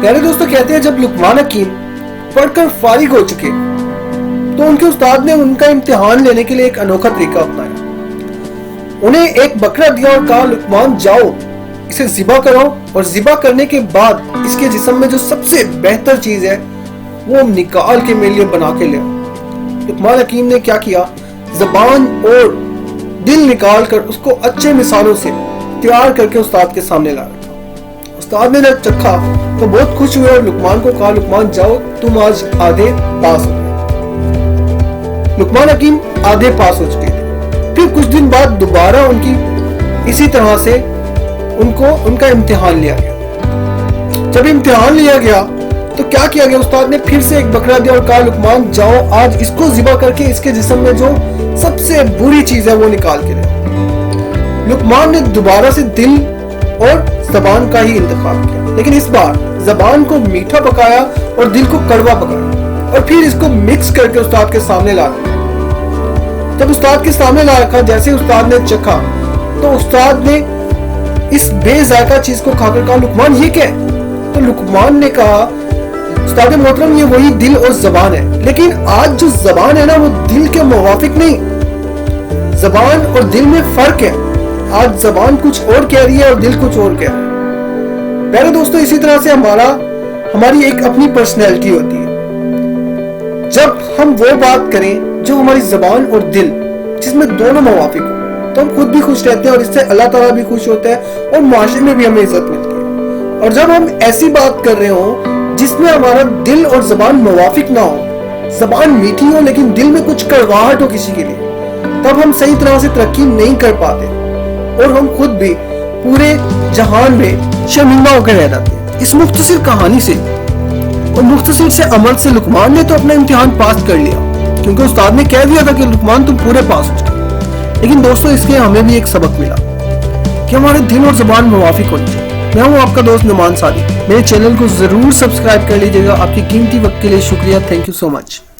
پیارے دوستوں کہتے ہیں جب لقمان حکیم پڑھ کر فارغ ہو چکے تو ان کے استاد نے ان کا امتحان لینے کے لیے ایک انوکھا طریقہ اپنایا. انہیں ایک بکرا دیا اور کہا لقمان جاؤ اسے ذبح کرو اور ذبح کرنے کے بعد اس کے جسم میں جو سب سے بہتر چیز ہے وہ نکال کے میرے لیے بنا کے لے. لقمان حکیم نے کیا کیا, زبان اور دل نکال کر اس کو اچھے مثالوں سے تیار کر کے استاد کے سامنے لا رکھا. استاد نے جب چکھا تو بہت خوش ہوئے اور لقمان کو کہا لقمان جاؤ تم آج آدھے پاس ہو گئے. لقمان حکیم آدھے پاس ہو چکے تھے. پھر کچھ دن بعد دوبارہ ان کی اسی طرح سے ان کا امتحان لیا گیا. جب امتحان لیا گیا تو کیا کیا گیا, استاد نے پھر سے ایک بکرا دیا اور کہا لقمان جاؤ آج اس کو ذبح کر کے اس کے جسم میں جو سب سے بری چیز ہے وہ نکال کے دے. لقمان نے دوبارہ سے دل اور زبان کا ہی انتخاب کیا, لیکن اس بار زبان کو میٹھا پکایا اور دل کو کڑوا پکایا اور پھر اس کو مکس کر کے استاد کے سامنے لا رکھا. جب استاد کے سامنے لا رکھا جیسے استاد نے چکھا تو استاد نے اس بے ذائقہ چیز کو کھا کر کہا لقمان یہ کیا ہے؟ تو لقمان نے کہا استاد محترم یہ وہی دل اور زبان ہے, لیکن آج جو زبان ہے نا وہ دل کے موافق نہیں. زبان اور دل میں فرق ہے. آج زبان کچھ اور کہہ رہی ہے اور دل کچھ اور کہہ رہا ہے. پیارے دوستو اسی طرح سے ہماری ایک اپنی پرسنالٹی ہوتی ہے. جب ہم وہ بات کریں جو ہماری زبان اور دل جس میں دونوں موافق ہو تو ہم خود بھی خوش رہتے ہیں اور اس سے اللہ تعالیٰ بھی خوش ہوتا ہے اور معاشرے میں بھی ہمیں عزت ملتی ہے. اور جب ہم ایسی بات کر رہے ہوں جس میں ہمارا دل اور زبان موافق نہ ہو, زبان میٹھی ہو لیکن دل میں کچھ کڑواہٹ ہو کسی کے لیے, تب ہم صحیح طرح سے ترقی نہیں کر پاتے اور ہم خود بھی پورے جہان میں شرمندہ ہو کر رہ جاتے ہیں. اس مختصر کہانی سے اور مختصر سے عمل سے لقمان نے تو اپنا امتحان پاس کر لیا کیونکہ استاد نے کہہ دیا تھا کہ لقمان تم پورے پاس ہو چکے. لیکن دوستو اس کے ہمیں بھی ایک سبق ملا کہ ہمارے دل اور زبان موافق ہونی چاہیے. میں ہوں آپ کا دوست نعمان صادق. میرے چینل کو ضرور سبسکرائب کر لیجیے گا. آپ کی قیمتی وقت کے لیے شکریہ. Thank you so much.